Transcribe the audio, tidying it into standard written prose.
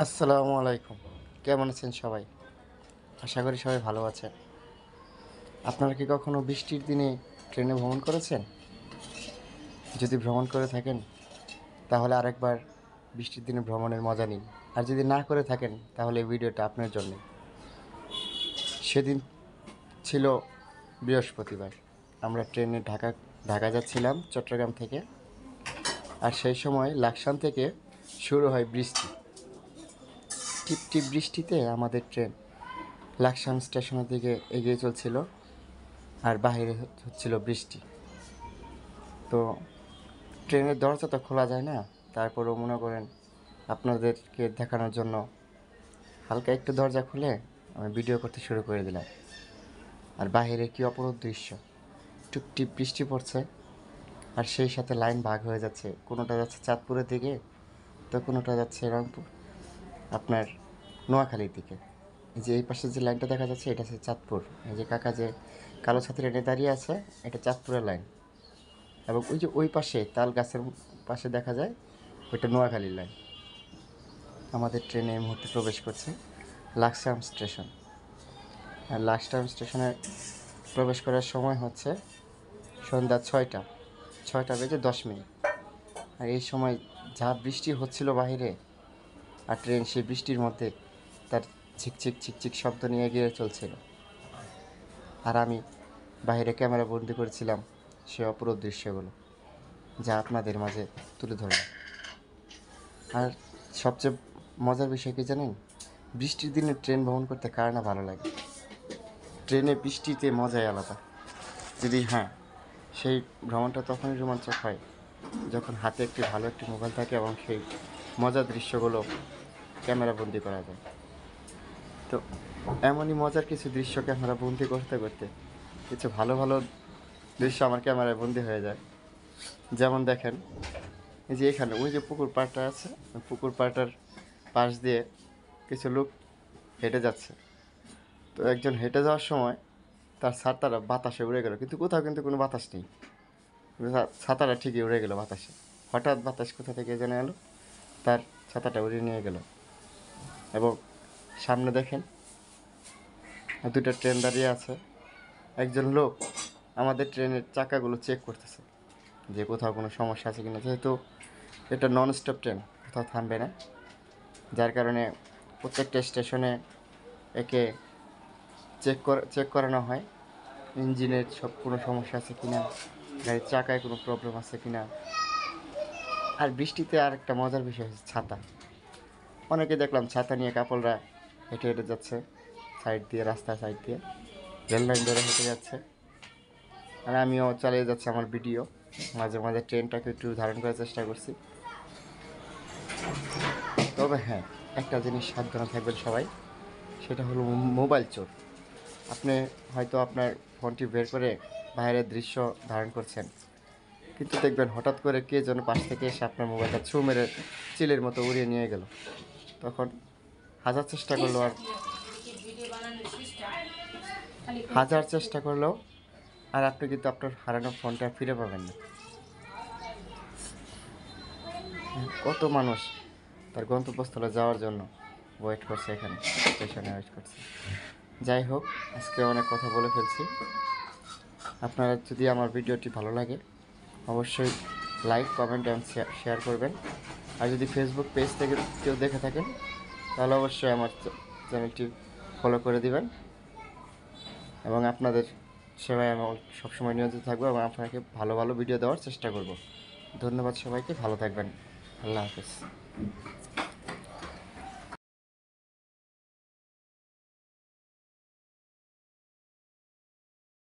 আসসালামু আলাইকুম। কেমন আছেন সবাই? আশা করি সবাই ভালো আছেন। আপনারা কি কখনো বৃষ্টির দিনে ট্রেনে ভ্রমণ করেছেন? যদি ভ্রমণ করে থাকেন তাহলে আরেকবার বৃষ্টির দিনে ভ্রমণের মজা নিন। আর যদি না করে থাকেন তাহলে এই ভিডিওটা আপনার জন্যে। সেদিন ছিল বৃহস্পতিবার। আমরা ট্রেনে ঢাকা যাচ্ছিলাম চট্টগ্রাম থেকে। আর সেই সময় লাকসাম থেকে শুরু হয় বৃষ্টি। টিপ টিপ বৃষ্টিতে আমাদের ট্রেন লাকসাম স্টেশনের দিকে এগিয়ে চলছিল। আর বাইরে হচ্ছিল বৃষ্টি। তো ট্রেনের দরজা তো খোলা যায় না, তারপরেও মনে করেন আপনাদেরকে দেখানোর জন্য হালকা একটু দরজা খুলে আমি ভিডিও করতে শুরু করে দিলাম। আর বাইরে কী অপরূপ দৃশ্য, টুপটিপ বৃষ্টি পড়ছে আর সেই সাথে লাইন ভাগ হয়ে যাচ্ছে, কোনোটা যাচ্ছে চাঁদপুরের দিকে তো কোনোটা যাচ্ছে রংপুর আপনার নোয়াখালীর দিকে। এই যে এই পাশে যে লাইনটা দেখা যাচ্ছে এটা হচ্ছে চাঁদপুর। এই যে কাকা যে কালো ছাত্রী এনে দাঁড়িয়ে আছে এটা চাঁদপুরের লাইন। এবং ওই যে ওই পাশে তাল গাছের পাশে দেখা যায় ওইটা নোয়াখালীর লাইন। আমাদের ট্রেনে এই মুহূর্তে প্রবেশ করছে লাকসাম স্টেশন। আর লাকসাম স্টেশনে প্রবেশ করার সময় হচ্ছে সন্ধ্যা 6টা বেজে 10 মিনিট। আর এই সময় যা বৃষ্টি হচ্ছিল বাহিরে, আর ট্রেন সেই বৃষ্টির মধ্যে তার ঝিকঝিক ঝিকঝিক শব্দ নিয়ে এগিয়ে চলছিল। আর আমি বাইরে ক্যামেরা বন্দি করেছিলাম সে অপরূপ দৃশ্যগুলো, যা আপনাদের মাঝে তুলে ধরলাম। আর সবচেয়ে মজার বিষয় কি জানেন? বৃষ্টির দিনে ট্রেন ভ্রমণ করতে কার না ভালো লাগে? ট্রেনে বৃষ্টিতে মজাই আলাদা। যদি সেই ভ্রমণটা তখনই রোমাঞ্চক হয় যখন হাতে ভালো একটি মোবাইল থাকে এবং সেই মজার দৃশ্যগুলো ক্যামেরাবন্দি করা যায়। তো এমনই মজার কিছু দৃশ্য ক্যামেরাবন্দি করতে করতে কিছু ভালো ভালো দৃশ্য আমার ক্যামেরায় বন্দি হয়ে যায়। যেমন দেখেন, এই যে এখানে ওই যে পুকুর পাড়টা আছে, ওই পুকুর পাড়টার পাশ দিয়ে কিছু লোক হেঁটে যাচ্ছে। তো একজন হেঁটে যাওয়ার সময় তার ছাতাটা বাতাসে উড়ে গেল, কিন্তু কোথাও কিন্তু কোনো বাতাস নেই, কিন্তু ছাতাটা ঠিকই উড়ে গেল বাতাসে। হঠাৎ বাতাস কোথা থেকে জেনে এলো, তার ছাতাটা উড়িয়ে নিয়ে গেল। এবং সামনে দেখেন দুটো ট্রেন দাঁড়িয়ে আছে, একজন লোক আমাদের ট্রেনের চাকাগুলো চেক করতেছে যে কোথাও কোনো সমস্যা আছে কিনা, যেহেতু এটা নন স্টপ ট্রেন, কোথাও থামবে না, যার কারণে প্রত্যেকটা স্টেশনে একে চেক করানো হয় ইঞ্জিনের সব কোনো সমস্যা আছে কি না, গাড়ির চাকায় কোনো প্রবলেম আছে কি না। আর বৃষ্টিতে আর একটা মজার বিষয় হচ্ছে ছাতা। অনেকে দেখলাম ছাতা নিয়ে কাপড়রা হেঁটে হেঁটে যাচ্ছে সাইড দিয়ে, রাস্তার সাইড দিয়ে রেল লাইন ধরে হেঁটে যাচ্ছে। আর আমিও চালিয়ে যাচ্ছি আমার ভিডিও, মাঝে মাঝে ট্রেনটাকে একটু ধারণ করার চেষ্টা করছি। তবে একটা জিনিস সাবধানে থাকবেন সবাই, সেটা হলো মোবাইল চোর। আপনি হয়তো আপনার ফোনটি বের করে বাইরের দৃশ্য ধারণ করছেন, কিন্তু দেখবেন হঠাৎ করে কে যেন পাশ থেকে এসে আপনার মোবাইলটা ছু মেরে চিলের মতো উড়িয়ে নিয়ে গেল। তখন হাজার চেষ্টা করলেও আর হাজার চেষ্টা করলেও আর আপনি কিন্তু আপনার হারানো ফোনটা ফিরে পাবেন না। কত মানুষ তার গন্তব্যস্থলে যাওয়ার জন্য ওয়েট করছে, এখানে স্টেশনে ওয়েট করছে। যাই হোক, আজকে অনেক কথা বলে ফেলছি। আপনারা যদি আমার ভিডিওটি ভালো লাগে অবশ্যই লাইক, কমেন্ট এবং শেয়ার করবেন। আর যদি ফেসবুক পেজ থেকে কেউ দেখে থাকেন তাহলে অবশ্যই আমার চ্যানেলটি ফলো করে দিবেন। এবং আপনাদের সেবায় আমি সবসময় নিয়োজিত থাকবো এবং আপনাকে ভালো ভালো ভিডিও দেওয়ার চেষ্টা করব। ধন্যবাদ সবাইকে, ভালো থাকবেন। আল্লাহ হাফেজ।